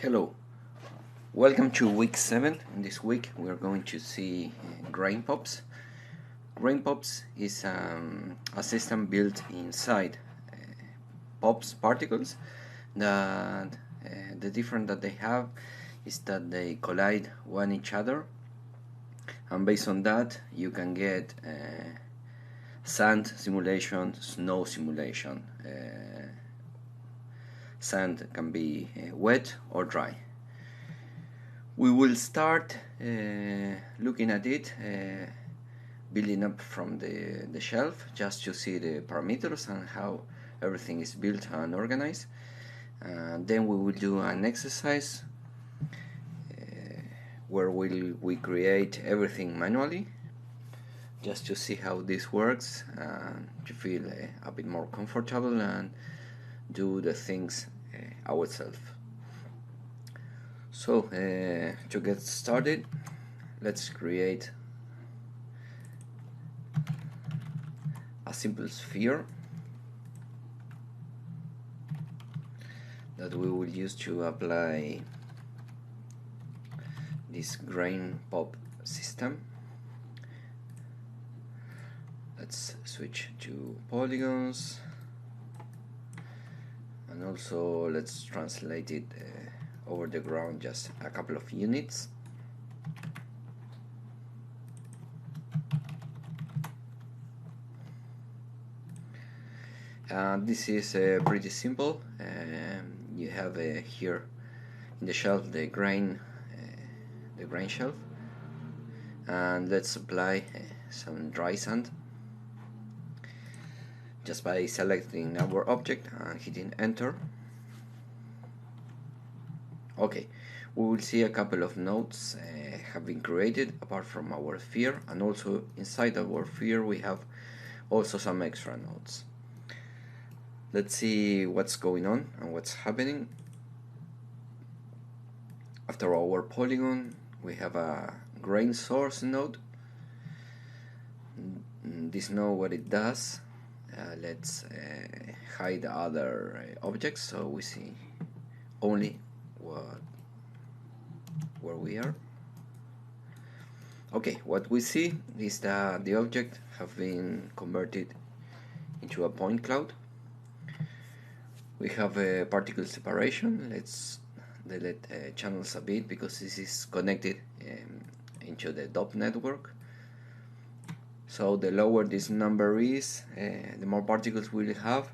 Hello, welcome to week 7. In this week, we are going to see grain pops. Grain pops is a system built inside pops particles that the difference that they have is that they collide one each other, and based on that, you can get sand simulation, snow simulation. Sand can be wet or dry. We will start looking at it, building up from the shelf, just to see the parameters and how everything is built and organized. Then we will do an exercise where we create everything manually, just to see how this works, to feel a bit more comfortable and do the things ourselves. So to get started, let's create a simple sphere that we will use to apply this grain pop system. Let's switch to polygons, and also let's translate it over the ground just a couple of units. This is pretty simple. You have here in the shelf the grain shelf, and let's apply some dry sand just by selecting our object and hitting enter. Okay, we will see a couple of nodes have been created apart from our sphere, and also inside our sphere we have also some extra nodes. Let's see what's going on and what's happening. After our polygon, we have a grain source node. This node, what it does, let's hide the other objects so we see only where we are. Okay, what we see is that the object have been converted into a point cloud. We have a particle separation. Let's delete channels a bit because this is connected into the DOP network. So the lower this number is, the more particles we'll have,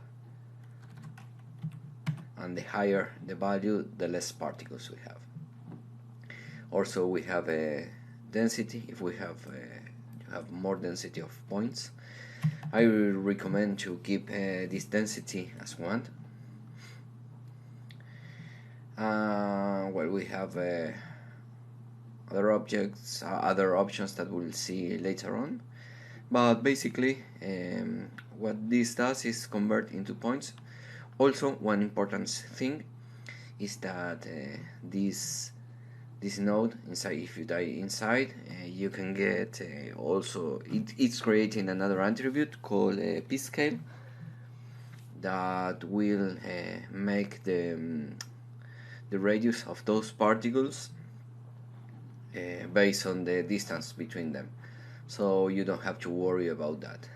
and the higher the value, the less particles we have. Also, we have a density. If we have more density of points, I will recommend to keep this density as 1. Well, we have other objects, other options that we'll see later on. But basically, what this does is convert into points. Also, one important thing is that this node inside, if you die inside, you can get also it's creating another attribute called p-scale that will make the radius of those particles based on the distance between them, so you don't have to worry about that.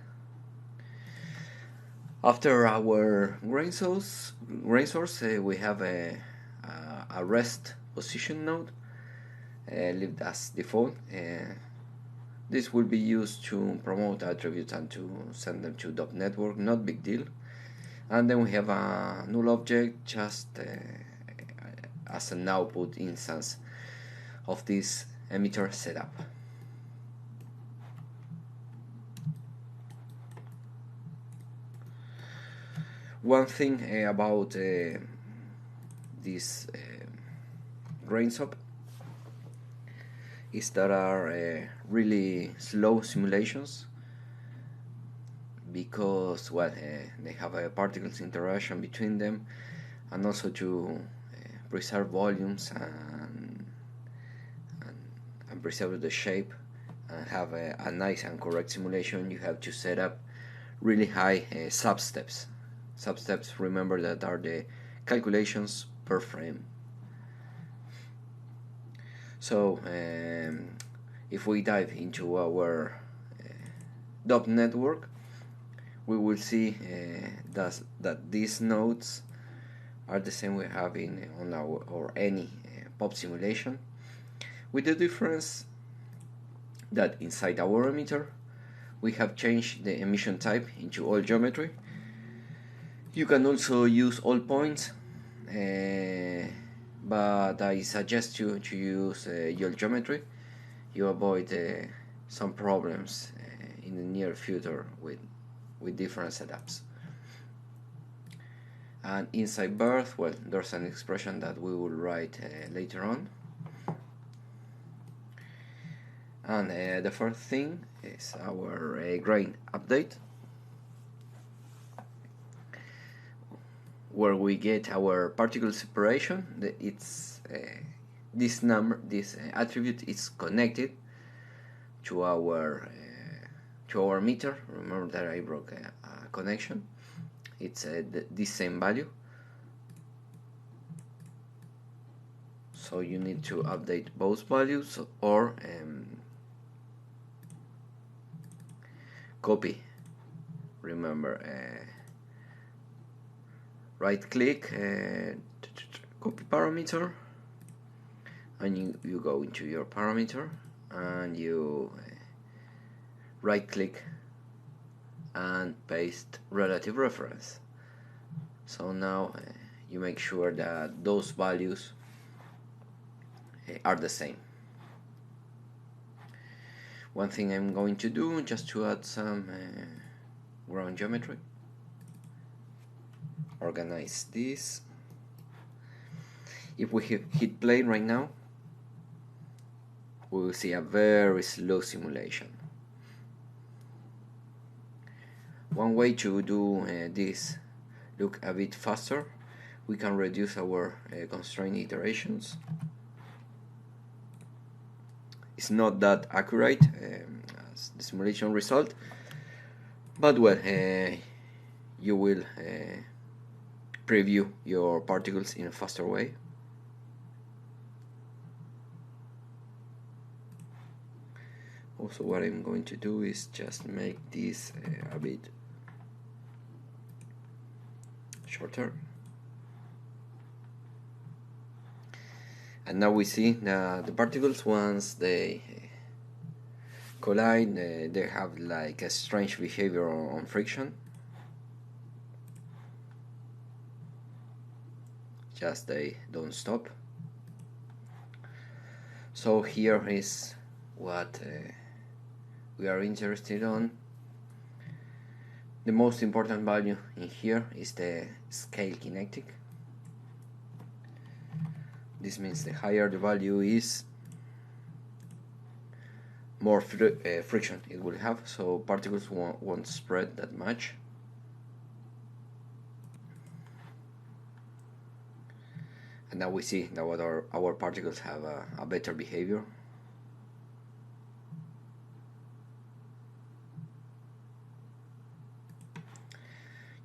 After our grain source, we have a rest position node left as default. This will be used to promote attributes and to send them to DOP network, not big deal. And then we have a null object just as an output instance of this emitter setup. One thing about this grain sop is there are really slow simulations because they have a particles interaction between them, and also to preserve volumes and preserve the shape and have a nice and correct simulation, you have to set up really high substeps. Substeps, remember, that are the calculations per frame. So if we dive into our dot network, we will see that these nodes are the same we have in on our or any pop simulation, with the difference that inside our emitter we have changed the emission type into all geometry. You can also use all points, but I suggest you to use your geometry. You avoid some problems in the near future with different setups. And inside birth, well, there's an expression that we will write later on. And the first thing is our grain update, where we get our particle separation. This attribute is connected to our meter. Remember that I broke a connection. It's this same value. So you need to update both values or copy. Remember, right click, copy parameter, and you go into your parameter and you right click and paste relative reference. So now you make sure that those values are the same. One thing I'm going to do, just to add some ground geometry, organize this. If we hit play right now, we will see a very slow simulation. One way to do this look a bit faster, we can reduce our constraint iterations. It's not that accurate as the simulation result, but well, you will preview your particles in a faster way. Also, what I'm going to do is just make this a bit shorter. And now we see the particles, once they collide, they have like a strange behavior on friction. Just they don't stop. So here is what we are interested on. The most important value in here is the scale kinetic. This means the higher the value is, more friction it will have, so particles won't spread that much. And now we see that our particles have a better behavior.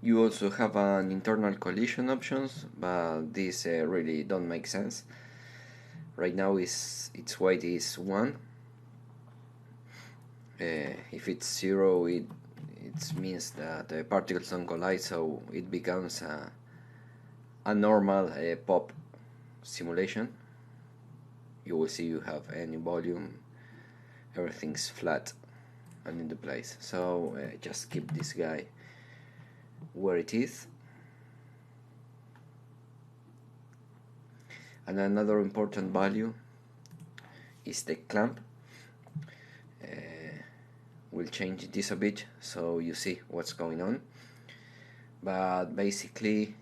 You also have an internal collision options, but these really don't make sense. Right now its weight is 1. If it's 0, it means that the particles don't collide, so it becomes a normal pop simulation. You will see you have any volume, everything's flat and in the place. So just keep this guy where it is. And another important value is the clamp. We'll change this a bit so you see what's going on. But basically,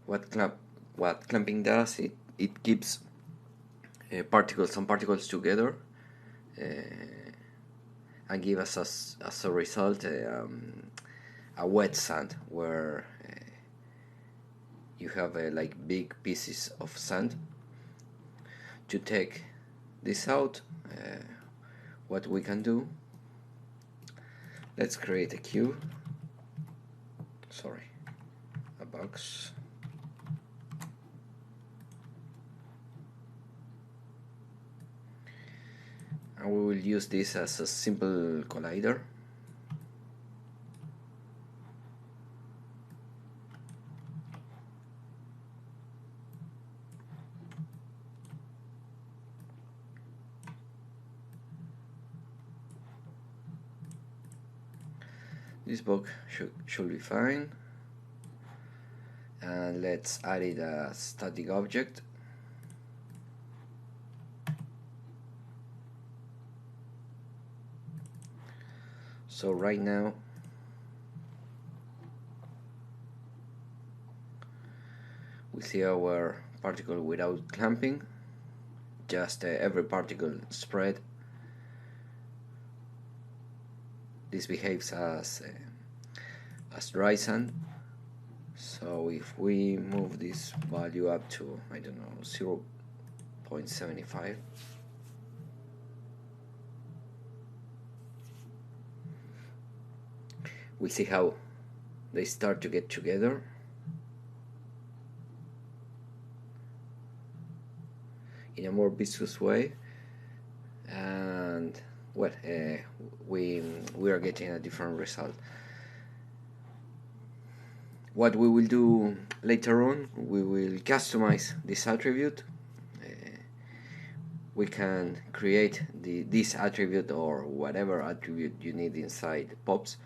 what clamping does, it keeps some particles together and give us as a result a wet sand, where you have like big pieces of sand. To take this out, what we can do, let's create a cube, a box, and we will use this as a simple collider. This box should be fine, and let's add it as static object. So right now we see our particle without clamping, just every particle spread. This behaves as dry sand. So if we move this value up to, I don't know, 0.75, we see how they start to get together. In a more viscous way, and well, we are getting a different result. What we will do later on, we will customize this attribute. We can create this attribute or whatever attribute you need inside pops,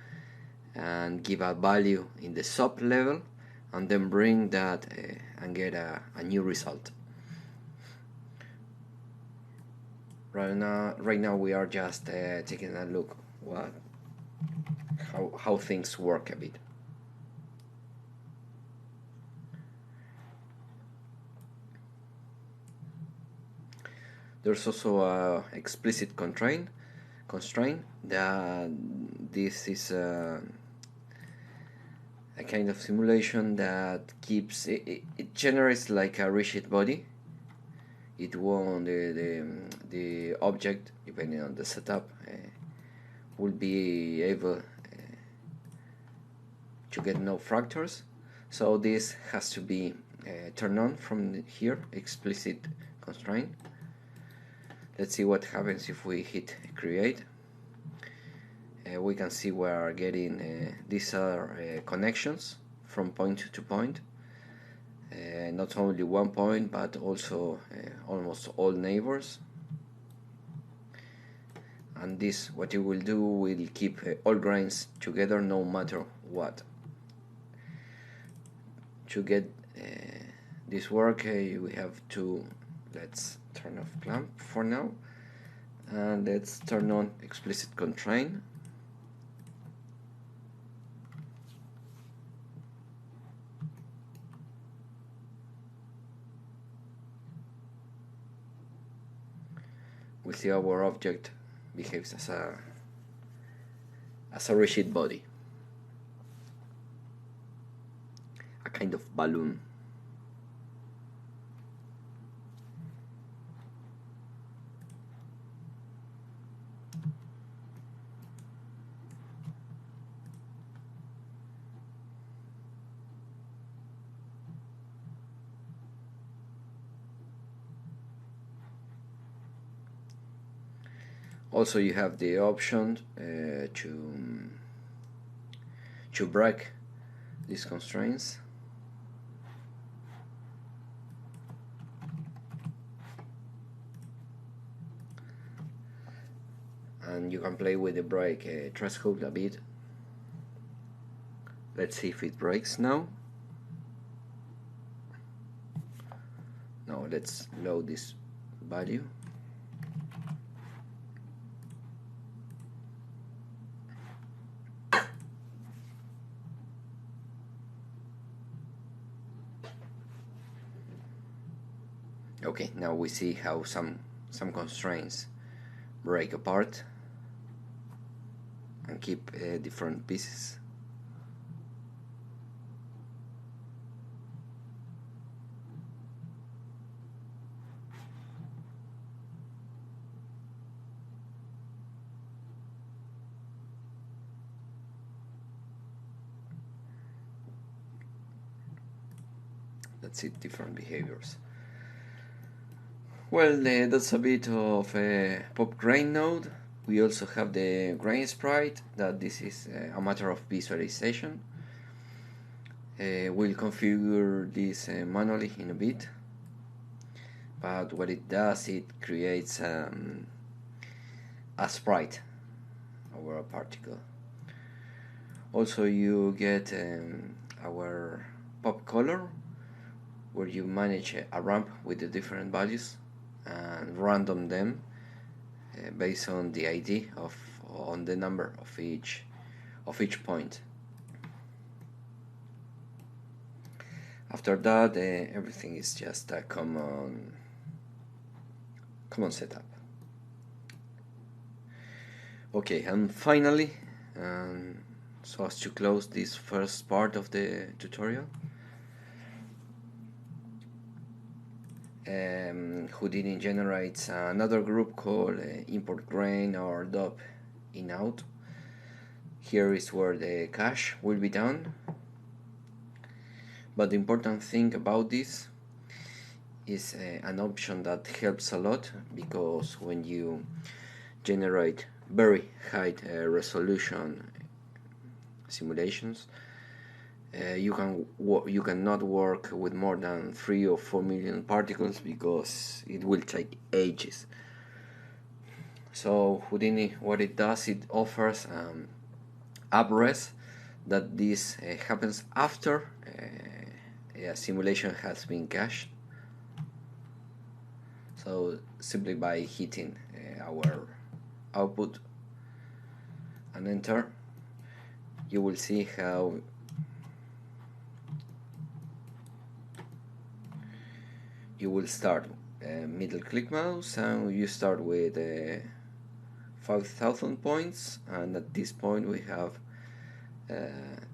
and give a value in the sub level, and then bring that and get a new result. Right now we are just taking a look how things work a bit. There's also a explicit constraint that this is a kind of simulation that keeps it generates like a rigid body. It won't the object, depending on the setup, will be able to get no fractures. So this has to be turned on from here, explicit constraint. Let's see what happens if we hit create. We can see we are getting these are connections from point to point. Not only one point, but also almost all neighbors. And this, what it will do, will keep all grains together no matter what. To get this work, we have to, let's turn off clamp for now, and let's turn on explicit constraint. We see our object behaves as a rigid body, a kind of balloon. Also, you have the option to break these constraints. And you can play with the break threshold a bit. Let's see if it breaks now. Now let's load this value. Okay, now we see how some constraints break apart and keep different pieces. Let's see different behaviors. Well, that's a bit of a pop grain node. We also have the grain sprite, that this is a matter of visualization. We'll configure this manually in a bit, but what it does, it creates a sprite over a particle. Also, you get our pop color, where you manage a ramp with the different values and random them based on the ID on the number of each point. After that, everything is just a common setup. Okay, and finally, so as to close this first part of the tutorial, Houdini generates another group called import grain or dop in out. Here is where the cache will be done. But the important thing about this is an option that helps a lot, because when you generate very high resolution simulations, you cannot work with more than 3 or 4 million particles, because it will take ages. So Houdini, what it does, it offers upres that this happens after a simulation has been cached. So simply by hitting our output and enter, you will see how you will start middle click mouse, and you start with 5,000 points, and at this point we have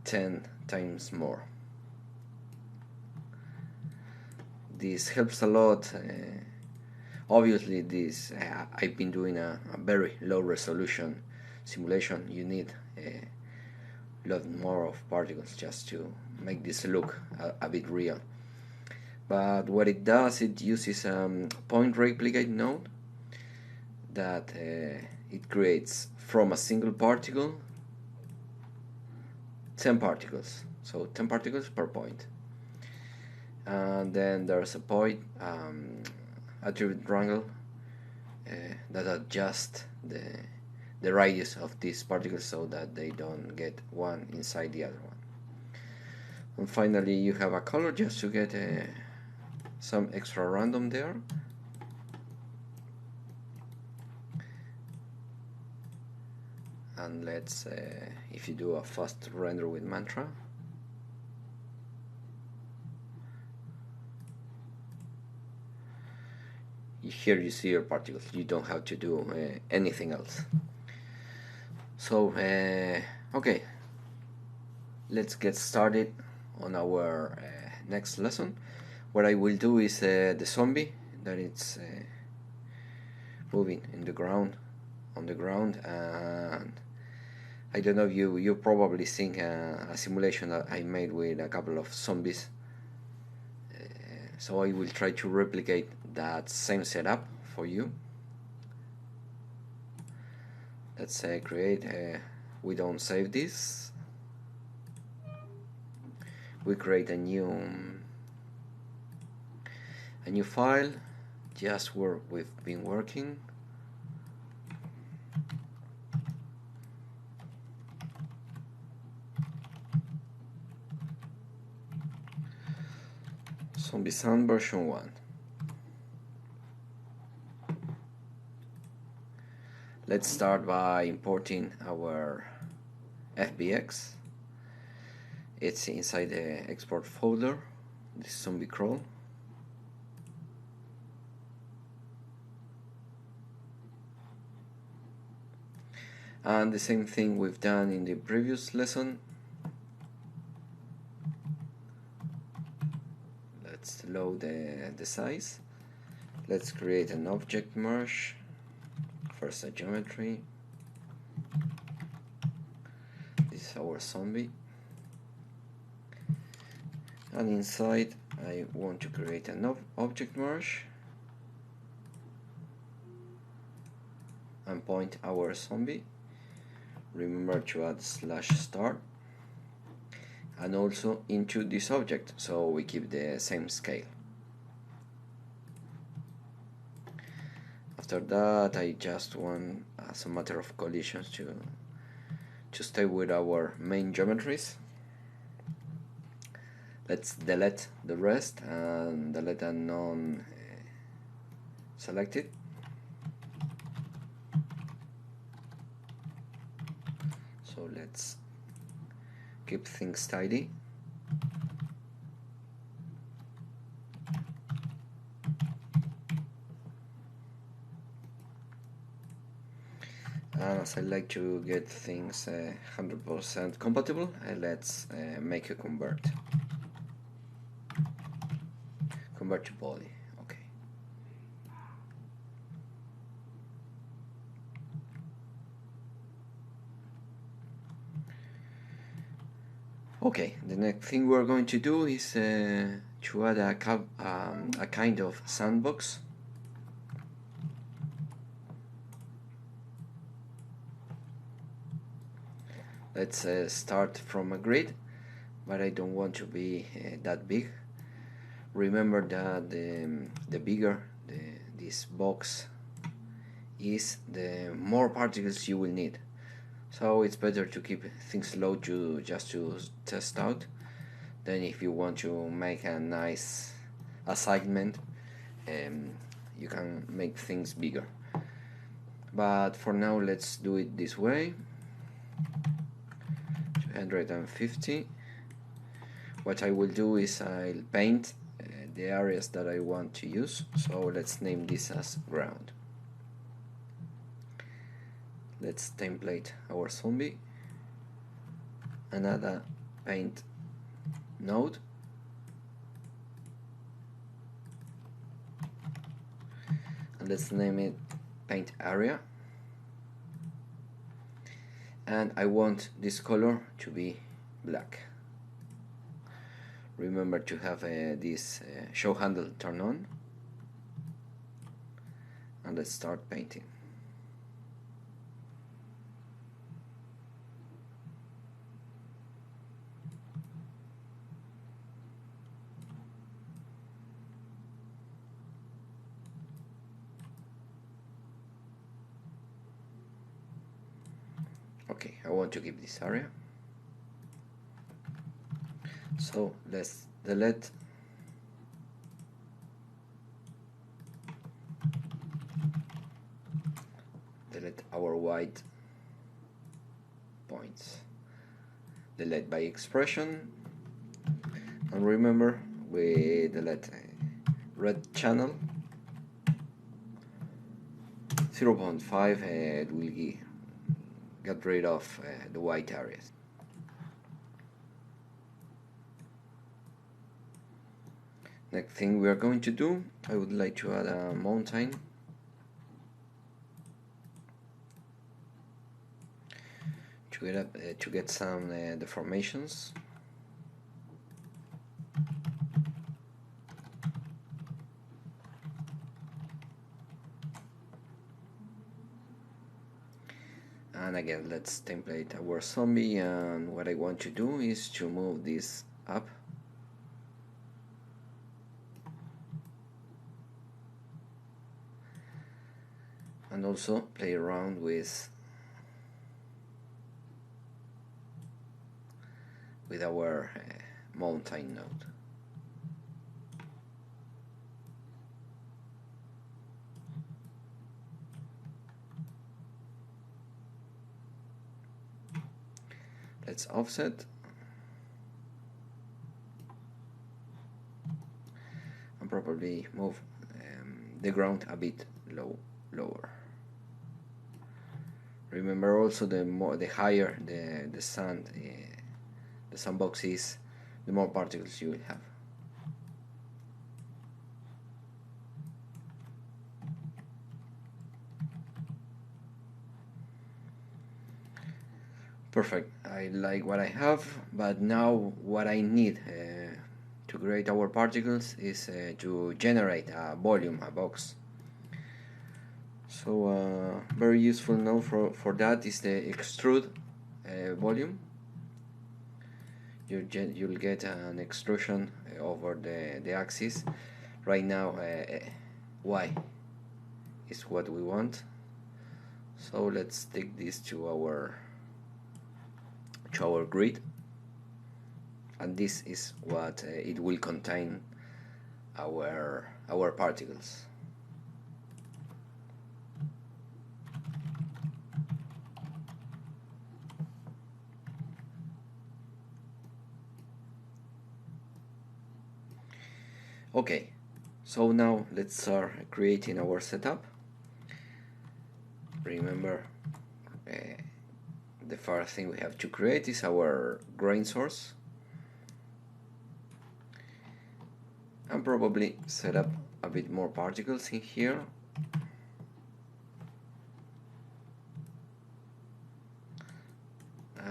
10 times more. This helps a lot. Obviously, this I've been doing a very low resolution simulation. You need a lot more of particles just to make this look a bit real. But what it does, it uses point replicate node that it creates from a single particle 10 particles, so 10 particles per point. And then there's a point attribute wrangle that adjusts the radius of these particles so that they don't get one inside the other one. And finally, you have a color just to get some extra random there. And let's if you do a fast render with mantra, here you see your particles. You don't have to do anything else. So okay, let's get started on our next lesson. What I will do is the zombie that it's moving in the ground, on the ground, and I don't know if you probably seen a simulation that I made with a couple of zombies. So I will try to replicate that same setup for you. Let's create we don't save this. We create a new file, just where we've been working. Zombie Sound version 1. Let's start by importing our FBX. It's inside the export folder, this zombie crawl. And the same thing we've done in the previous lesson. Let's load the size. Let's create an object merge. First a geometry. This is our zombie. And inside I want to create an object merge. point our zombie. Remember to add /start and also into this object so we keep the same scale. After that, I just want, as a matter of collisions, to stay with our main geometries. Let's delete the rest and delete a non selected. So let's keep things tidy. And as I like to get things 100% compatible, let's make a convert to poly. Okay. Okay, the next thing we're going to do is to add a kind of sandbox. Let's start from a grid, but I don't want to be that big. Remember that the bigger this box is, the more particles you will need. So it's better to keep things low just to test out. Then if you want to make a nice assignment, you can make things bigger. But for now, let's do it this way. 250. What I will do is I'll paint the areas that I want to use. So let's name this as ground. Let's template our zombie and add a paint node. And let's name it paint area. And I want this color to be black. Remember to have this show handle turned on. And let's start painting. Okay, I want to keep this area. So let's delete our white points. Delete by expression. And remember, we delete red channel 0.5. It will get rid of the white areas. Next thing we are going to do, I would like to add a mountain to get some deformations. And again, let's template our zombie, and what I want to do is to move this up. And also play around with our mountain node. Let's offset and probably move the ground a bit lower. Remember also, the higher the sandbox is, the more particles you will have. Perfect. I like what I have, but now what I need to create our particles is to generate a volume, a box. So very useful node for that is the extrude volume. You'll get an extrusion over the axis. Right now Y is what we want, so let's take this to our grid, and this is what it will contain our particles. Okay, so now let's start creating our setup. Remember, the first thing we have to create is our grain source, and probably set up a bit more particles in here.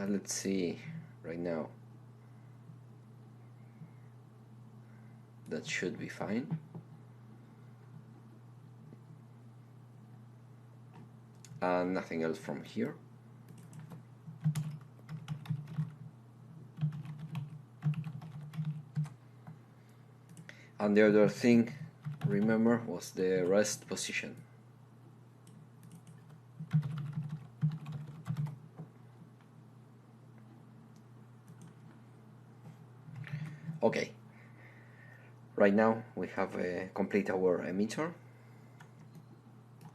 Let's see right now. That should be fine. Nothing else from here. And the other thing, remember, was the rest position. Okay, right now we have complete our emitter.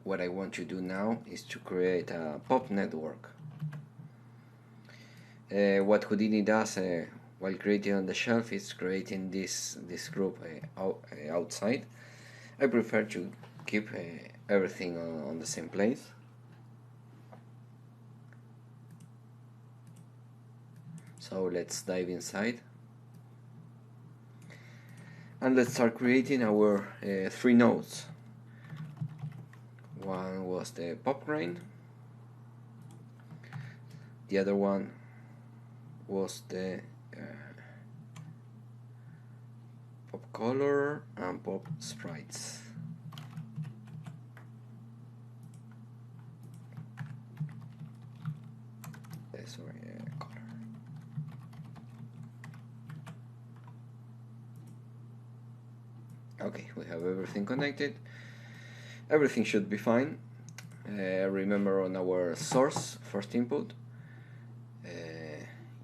What I want to do now is to create a pop network. What Houdini does while creating on the shelf is creating this group outside. I prefer to keep everything on the same place. So let's dive inside. And let's start creating our 3 nodes. One was the pop grain, the other one was the pop color and pop sprites. Sorry, color. Okay, we have everything connected. Everything should be fine. Remember, on our source first input,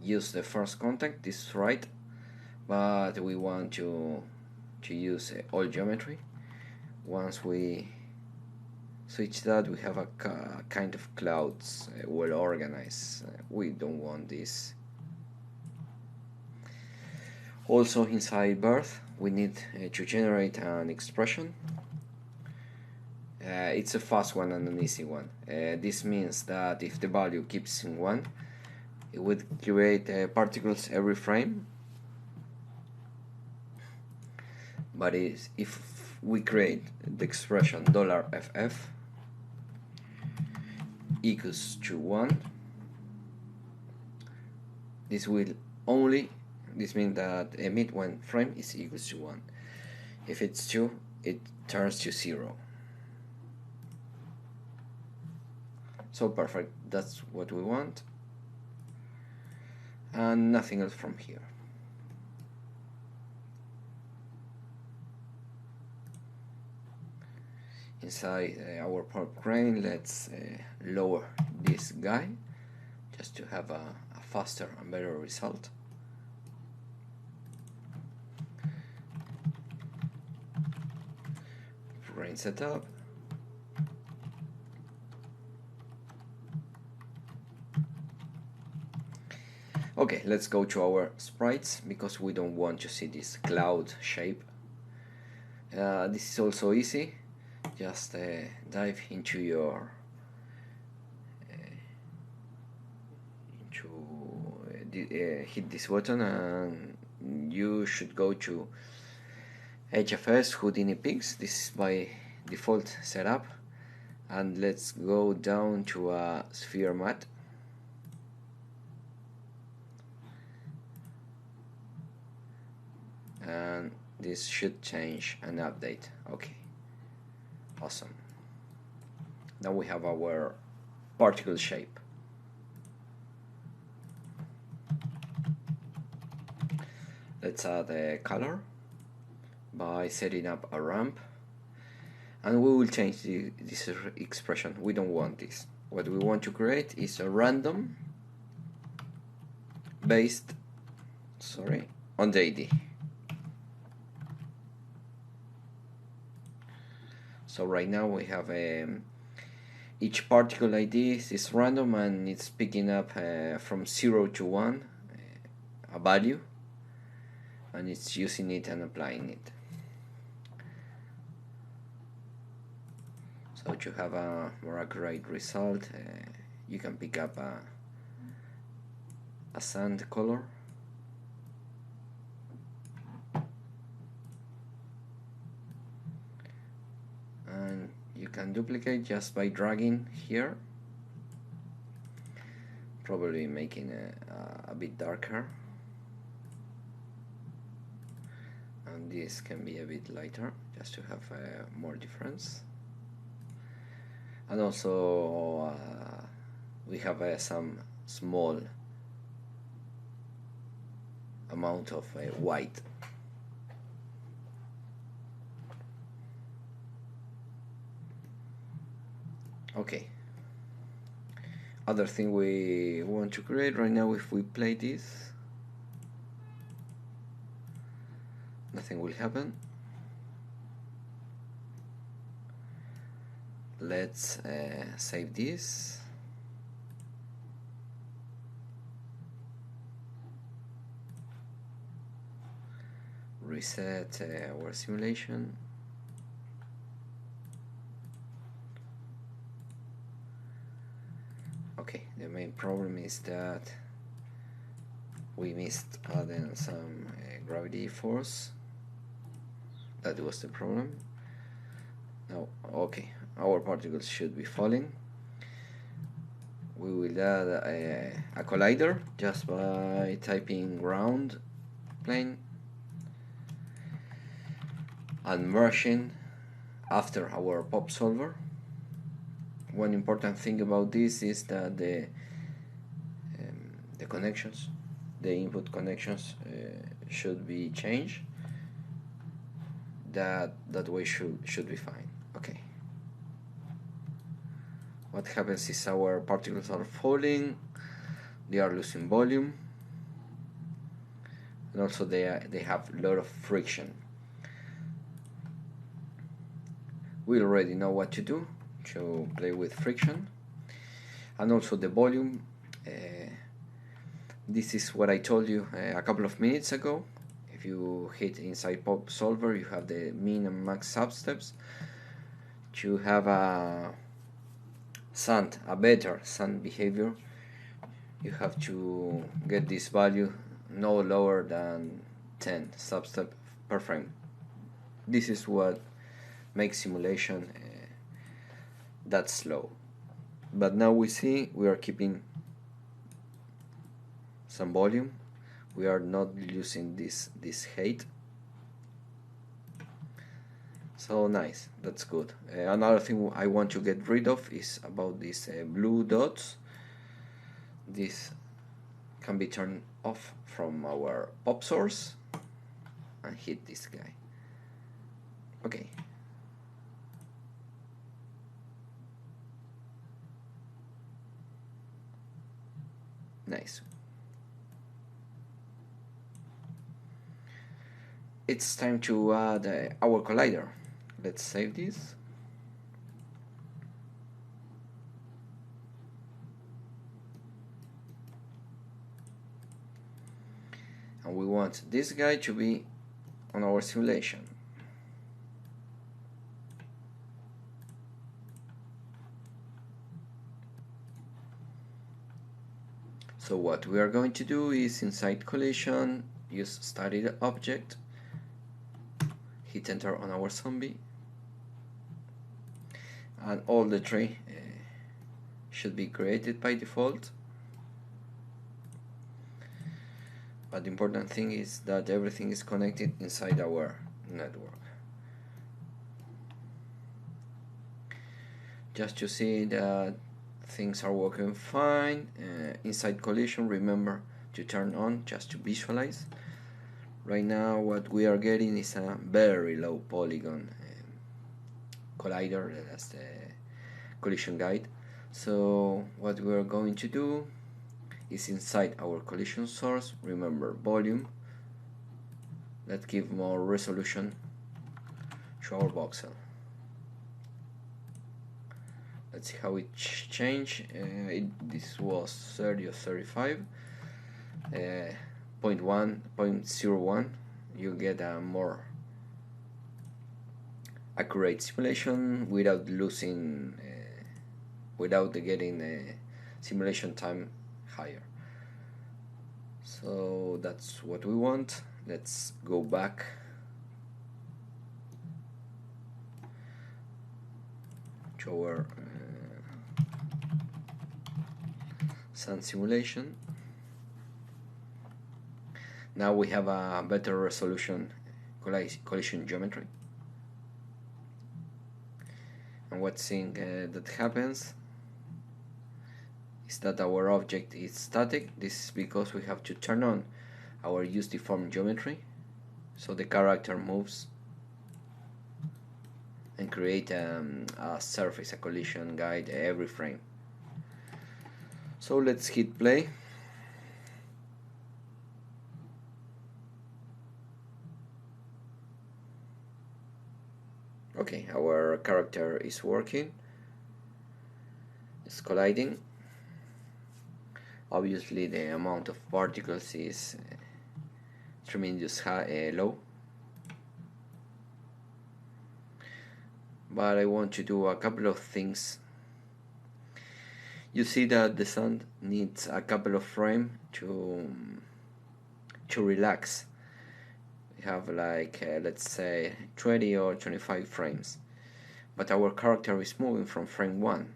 use the first contact, this is right, but we want to use all geometry. Once we switch that, we have a kind of clouds well organized. We don't want this. Also, inside birth we need to generate an expression. It's a fast one and an easy one. This means that if the value keeps in 1, it would create particles every frame. But if we create the expression $FF equals to 1, this means that emit one frame is equals to 1. If it's 2, it turns to 0. So perfect, that's what we want, and nothing else from here. Inside our pop grain, let's lower this guy just to have a faster and better result. Grain setup. Okay, let's go to our sprites because we don't want to see this cloud shape. This is also easy. Just dive into your hit this button, and you should go to HFS Houdini Pigs. This is by default setup, and let's go down to a sphere matte. And this should change and update. Okay, awesome. Now we have our particle shape. Let's add a color by setting up a ramp, and we will change this expression. We don't want this. What we want to create is a random based on the ID. So right now we have each particle ID is random, and it's picking up from 0 to 1 a value, and it's using it and applying it. So to have a more accurate result, you can pick up a sand color, and you can duplicate just by dragging here, probably making a bit darker, and this can be a bit lighter just to have more difference. And also we have some small amount of white. Okay, other thing we want to create right now, if we play this, nothing will happen. Let's save this. Reset our simulation. Okay, the main problem is that we missed adding some gravity force. That was the problem. Now, okay, our particles should be falling. We will add a collider just by typing ground plane and merging after our pop solver. One important thing about this is that the connections, the input connections should be changed. That way should be fine. Okay. What happens is our particles are falling, they are losing volume, and also they have a lot of friction. We already know what to do to play with friction, and also the volume. This is what I told you a couple of minutes ago. If you hit inside pop solver, you have the min and max substeps. To have a better sand behavior, you have to get this value no lower than 10 substep per frame. This is what makes simulation that slow. But now we see we are keeping some volume. We are not using this height. So nice, that's good. Another thing I want to get rid of is about these blue dots. This can be turned off from our pop source and hit this guy. Okay. Nice. It's time to add our collider. Let's save this. And we want this guy to be on our simulation. So what we are going to do is inside collision, use studied object, hit enter on our zombie, and all the tree should be created by default. But the important thing is that everything is connected inside our network. just to see that things are working fine. Inside collision, remember to turn on just to visualize. Right now what we are getting is a very low polygon collider, that's the collision guide. So what we are going to do is inside our collision source, remember volume, let's give more resolution to our voxel. Let's see how it changed. This was 30 or 35. 0.01, you get a more accurate simulation without losing, without getting simulation time higher. So that's what we want. Let's go back to our sun simulation. Now we have a better resolution collision geometry. And what thing that happens is that our object is static. This is because we have to turn on our use deform geometry, so the character moves and create a surface, a collision guide every frame. So let's hit play. Okay, our character is working, it's colliding. Obviously the amount of particles is tremendous low, but I want to do a couple of things. You see that the sun needs a couple of frames to relax. We have like let's say 20 or 25 frames, but our character is moving from frame 1.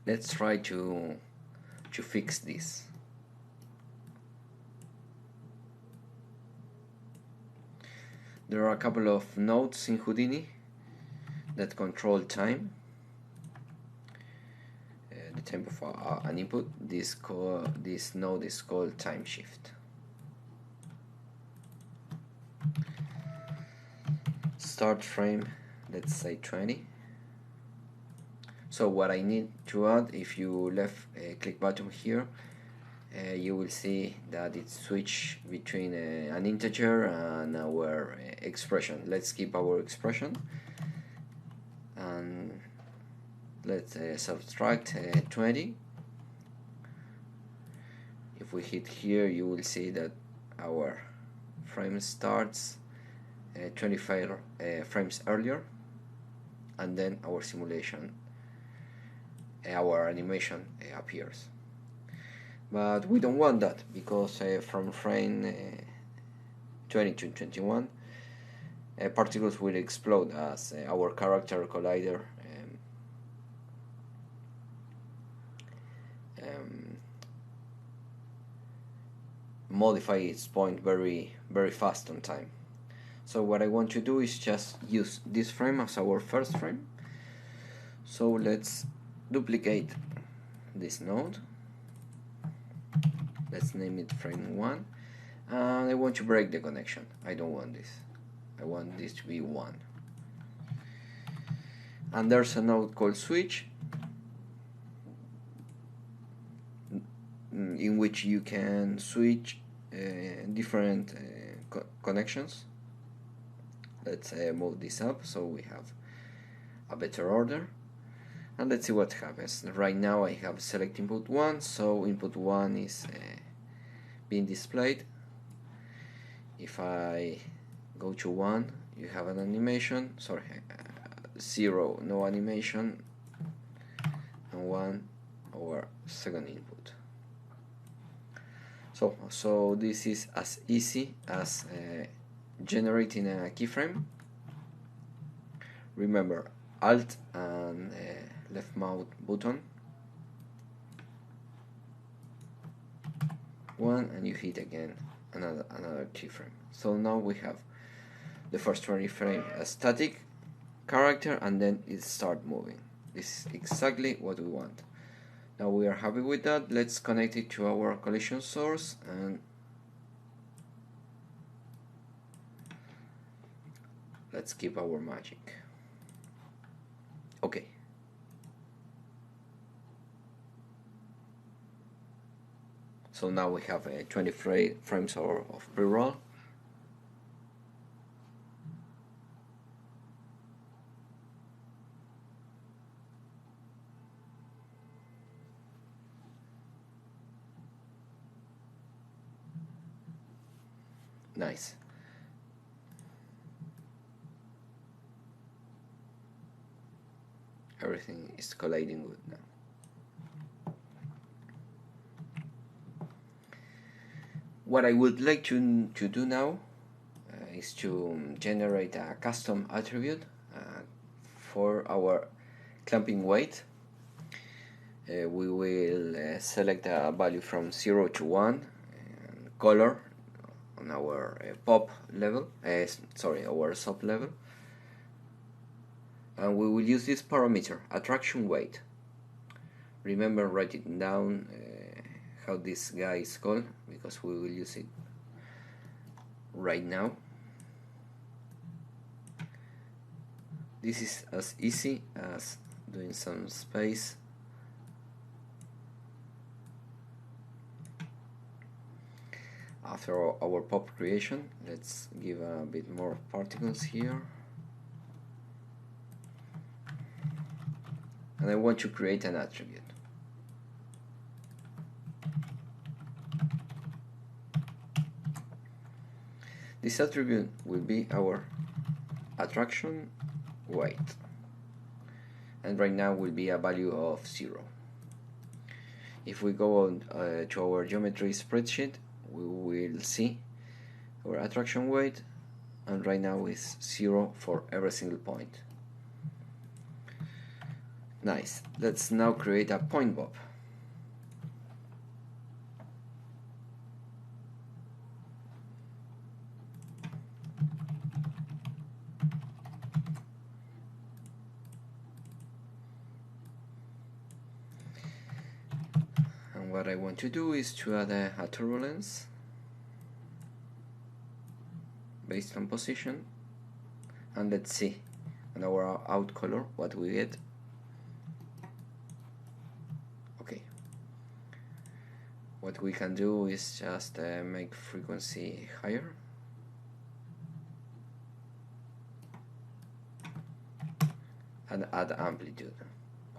Let's try to fix this. There are a couple of nodes in Houdini that control time, the time of an input. This node is called time shift. Start frame, let's say 20. So what I need to add, if you left click button here, you will see that it switch between an integer and our expression. Let's keep our expression and let's subtract 20. If we hit here, you will see that our frame starts 25 frames earlier, and then our simulation, our animation appears. But we don't want that, because from frame 20 to 21 particles will explode as our character collider modify its point very fast on time. So what I want to do is just use this frame as our first frame. So let's duplicate this node. Let's name it frame 1. And I want to break the connection. I don't want this. I want this to be 1. And there's a node called switch, in which you can switch different connections. Let's move this up so we have a better order, and let's see what happens. Right now I have select input 1, so input 1 is being displayed. If I go to 1, you have an animation, 0, no animation, and 1, our second input. So this is as easy as generating a keyframe. Remember, Alt and left mouse button, 1, and you hit again another keyframe. So now we have the first 20 frame a static character, and then it start moving. This is exactly what we want. Now we are happy with that. Let's connect it to our collision source and let's keep our magic. Okay. So now we have 20 frames of pre-roll. Nice. Everything is colliding good now. What I would like to do now is to generate a custom attribute for our clamping weight. We will select a value from 0 to 1 and color on our pop level, our sub level, and we will use this parameter, attraction weight. Remember writing down how this guy is called, because we will use it right now. This is as easy as doing some space. After our pop creation, let's give a bit more particles here. And I want to create an attribute. This attribute will be our attraction weight, and right now will be a value of 0. If we go on to our geometry spreadsheet, we will see our attraction weight, and right now is 0 for every single point. Nice. Let's now create a point bob. And what I want to do is to add a turbulence based on position, and let's see on our out color what we get. Okay, what we can do is just make frequency higher and add amplitude.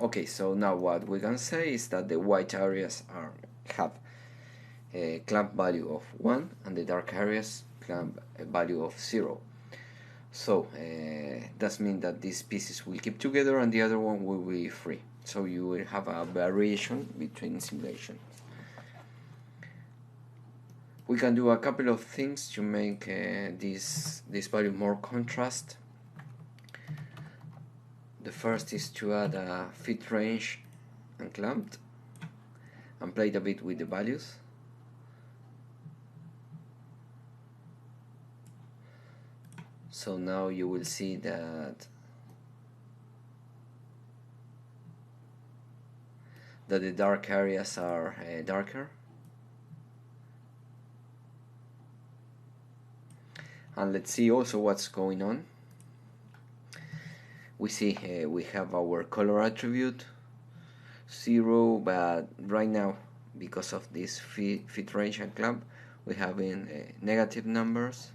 Okay, so now what we can say is that the white areas have a clamp value of 1 and the dark areas clamp value of 0. So that means that these pieces will keep together and the other one will be free. So you will have a variation between simulations. We can do a couple of things to make this value more contrast. The first is to add a fit range and clamped and play it a bit with the values. So now you will see that the dark areas are darker, and let's see also what's going on. We see we have our color attribute 0, but right now because of this fit range and clamp we have in negative numbers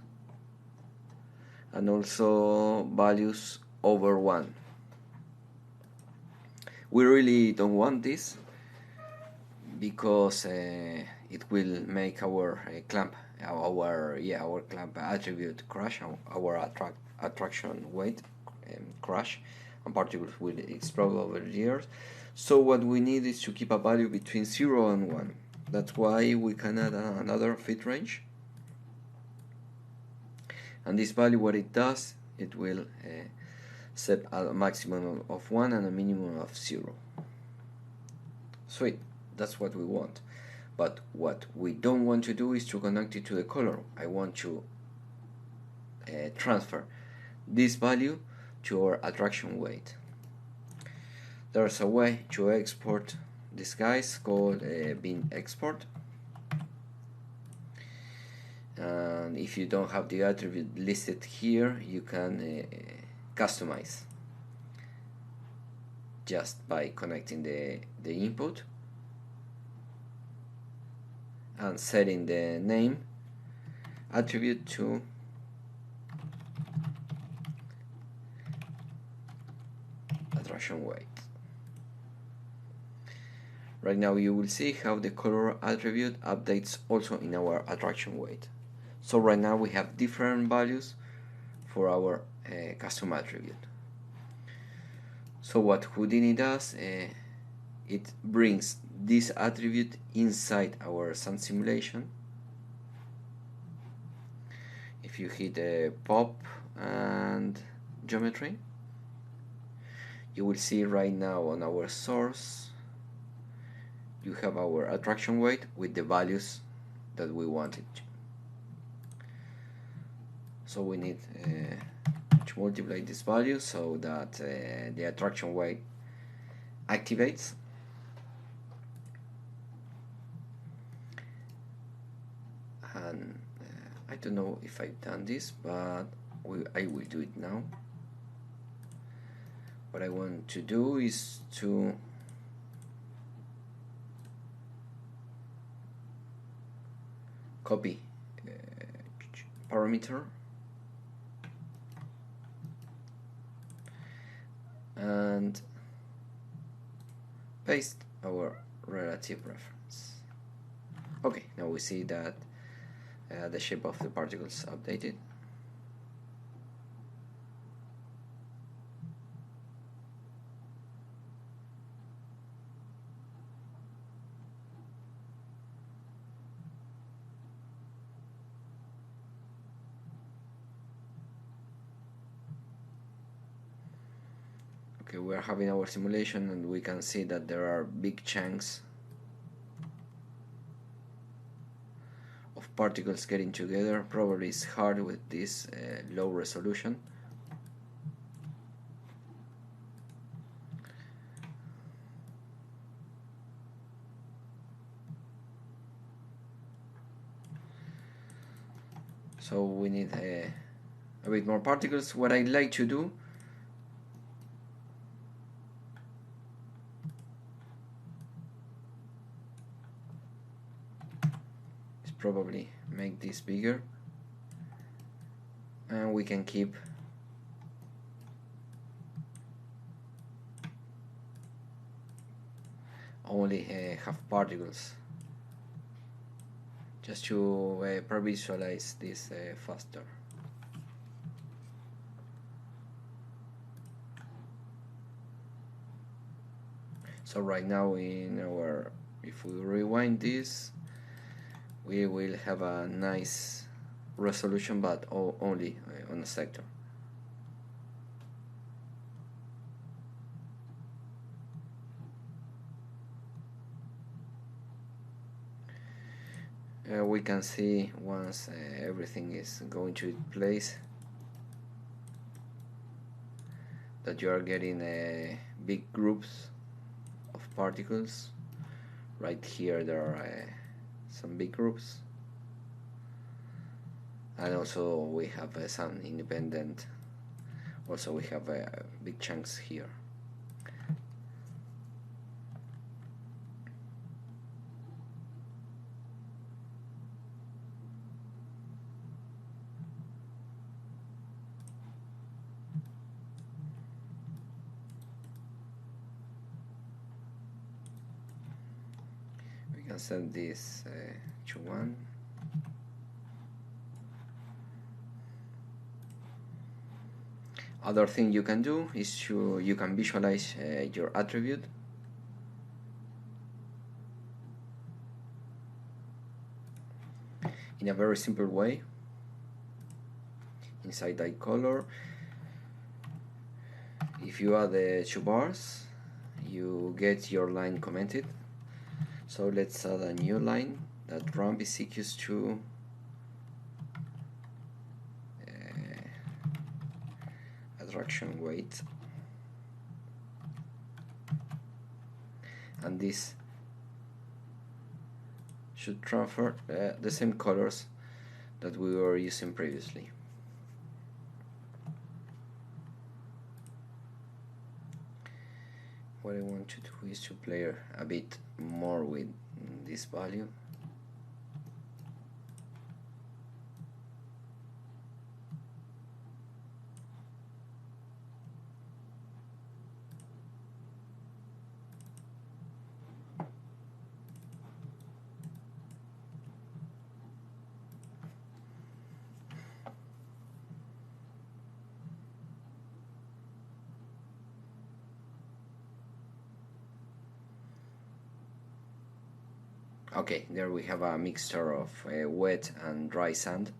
and also values over 1. We really don't want this because it will make our clamp attribute crash, our attraction weight crash, and particles will explode over the years. So what we need is to keep a value between 0 and 1. That's why we can add another fit range, and this value, what it does, it will set a maximum of 1 and a minimum of 0. Sweet, that's what we want. But what we don't want to do is to connect it to the color. I want to transfer this value to our attraction weight. There's a way to export this guys called bin export, and if you don't have the attribute listed here, you can customize just by connecting the input and setting the name attribute to attraction weight. Right now you will see how the color attribute updates also in our attraction weight. So right now we have different values for our custom attribute. So what Houdini does, it brings this attribute inside our sun simulation. If you hit pop and geometry, you will see right now on our source you have our attraction weight with the values that we wanted. So we need to multiply this value so that the attraction weight activates. And I don't know if I've done this, but I will do it now. What I want to do is to copy parameter and paste our relative reference. Okay, now we see that the shape of the particles updated. Okay, we are having our simulation and we can see that there are big chunks of particles getting together. Probably it's hard with this low resolution. So we need a bit more particles. What I like to do is probably make this bigger, and we can keep only half particles just to pre-visualize this faster. So right now in our, if we rewind this, we will have a nice resolution, but only on a sector. We can see once everything is going to its place that you are getting big groups of particles. Right here there are some big groups, and also we have some independent, also we have big chunks here. We can set this to 1. Other thing you can do is you can visualize your attribute. In a very simple way. Inside that color, if you add the 2 bars, you get your line commented. So let's add a new line that ramp is equals to attraction weight and this should transfer the same colors that we were using previously. What I want to do is to play a bit more with this value. Okay, there we have a mixture of wet and dry sand.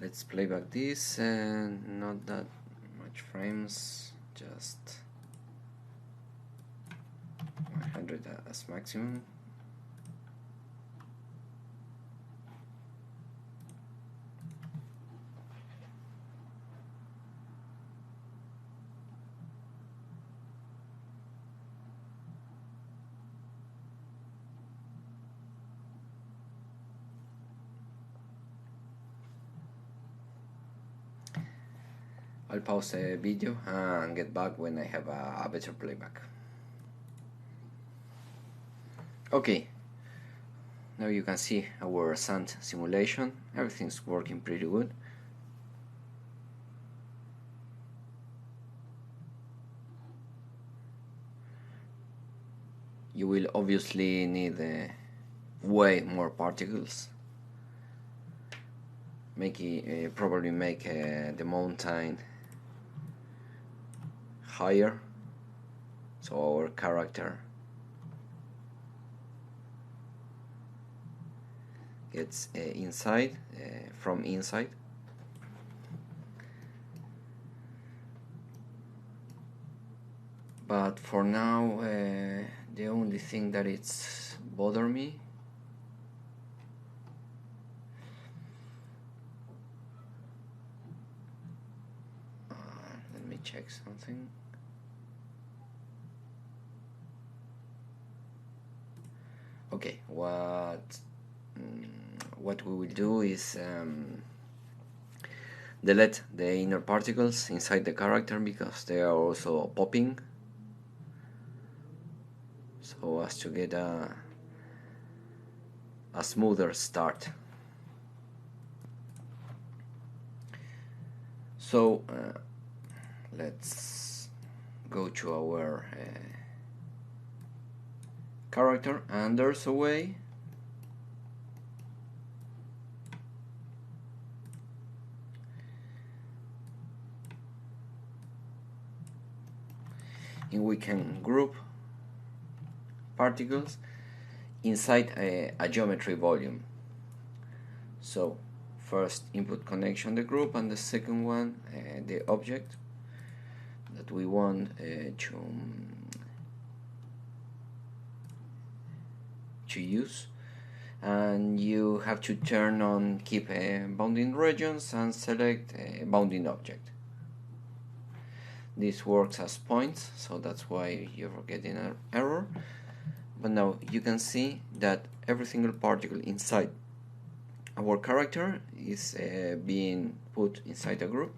Let's play back this, and not that much frames, just 100 as maximum. I'll pause the video and get back when I have a better playback. Okay, now you can see our sand simulation. Everything's working pretty good. You will obviously need way more particles. Probably make the mountain higher, so our character gets from inside. But for now, the only thing that it's bother me let me check something. Okay, what we will do is delete the inner particles inside the character, because they are also popping, so as to get a smoother start. So let's go to our character, and there's a way in we can group particles inside a geometry volume. So first input connection the group, and the second one the object that we want to use, and you have to turn on keep bounding regions and select a bounding object. This works as points, so that's why you're getting an error. But now you can see that every single particle inside our character is being put inside a group.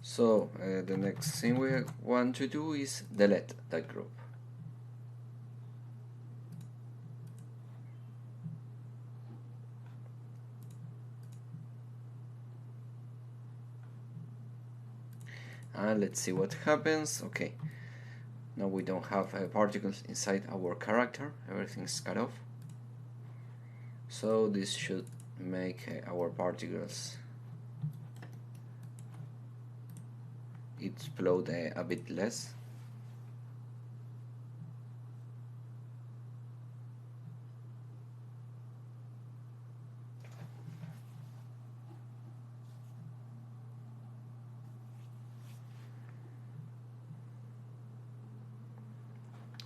So the next thing we want to do is delete that group. And let's see what happens. Okay, now we don't have particles inside our character, everything's cut off. So this should make our particles explode a bit less.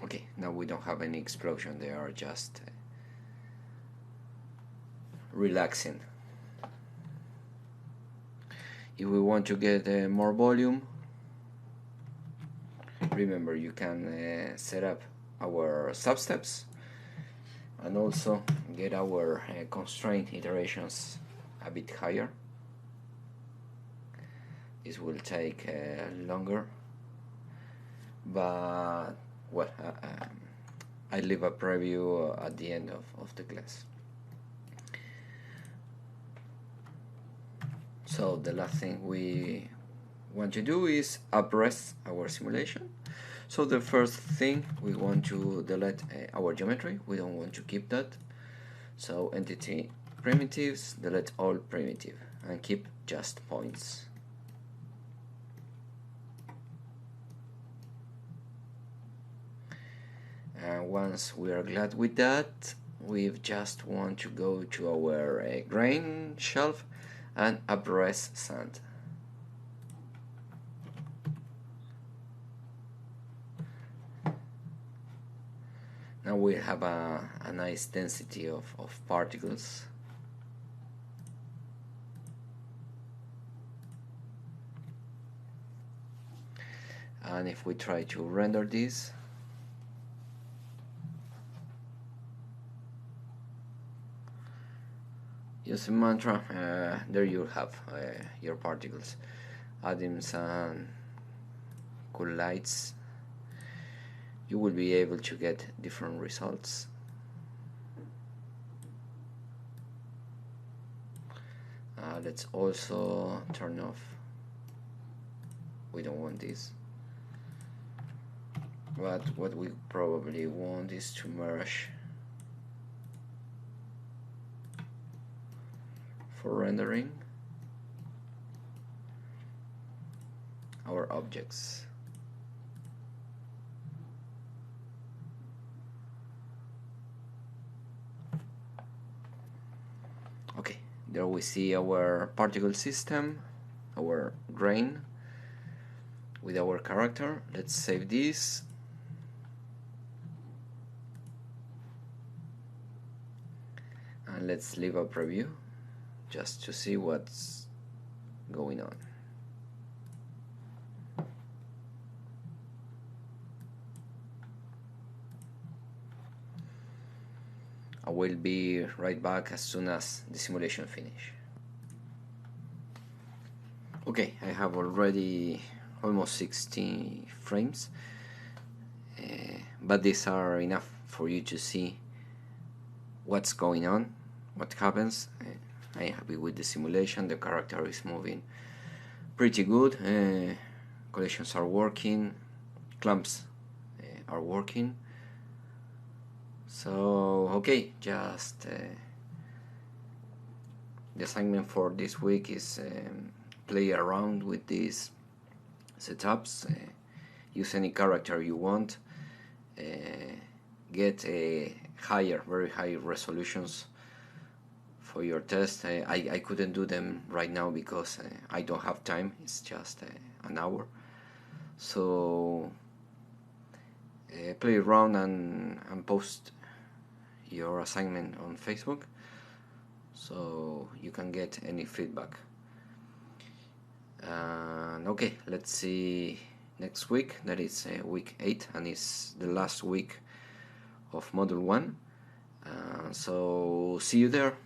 Okay, now we don't have any explosion, they are just relaxing. If we want to get more volume, remember you can set up our substeps and also get our constraint iterations a bit higher. This will take longer, but well, I leave a preview at the end of the class. So the last thing we want to do is address our simulation. So the first thing, we want to delete our geometry. We don't want to keep that. So entity primitives, delete all primitive and keep just points. And once we are glad with that, we just want to go to our grain shelf and address sand. Now we have a nice density of particles. And if we try to render this, using mantra, there you have your particles. Adding some cool lights, you will be able to get different results. Let's also turn off, we don't want this, but what we probably want is to merge for rendering our objects. Okay, there we see our particle system, our grain with our character. Let's save this. And let's leave a preview just to see what's going on. I will be right back as soon as the simulation finish. Okay, I have already almost 60 frames, but these are enough for you to see what's going on, what happens. I'm happy with the simulation, the character is moving pretty good, collisions are working, clamps are working. So okay, just the assignment for this week is play around with these setups, use any character you want, get a very high resolutions for your test. I couldn't do them right now because I don't have time, it's just an hour. So play around and post your assignment on Facebook so you can get any feedback. Okay, let's see next week, that is week 8, and it's the last week of module 1. So see you there.